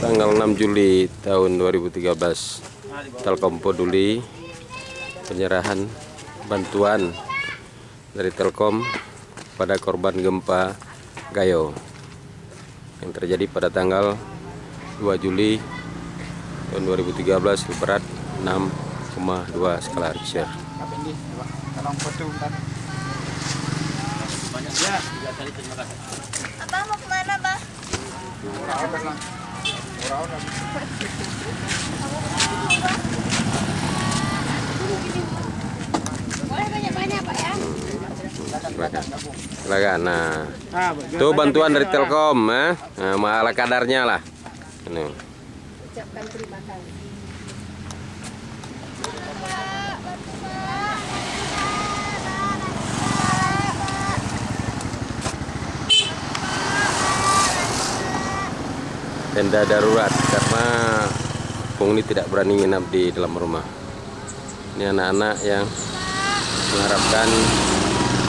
Tanggal 6 Juli tahun 2013, Telkom Poduli penyerahan bantuan dari Telkom pada korban gempa Gayo yang terjadi pada tanggal 2 Juli tahun 2013 berat 6,2 skala Richter. Abang mau kemana, Bang? Boleh banyak-banyak, Pak ya? Silakan. Nah, itu bantuan dari Telkom, nah, ala kadarnya lah. Ini. Ucapkan terima kasih. Tenda darurat karena penghuni tidak berani nginap di dalam rumah. Ini anak-anak yang mengharapkan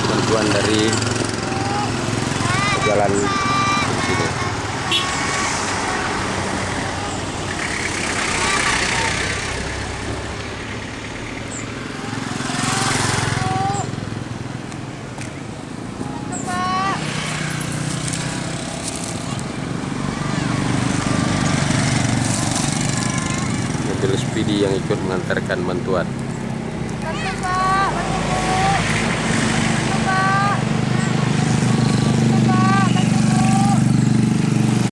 bantuan dari jalan di sini. Mobil SPD yang ikut mengantarkan bantuan. Pak.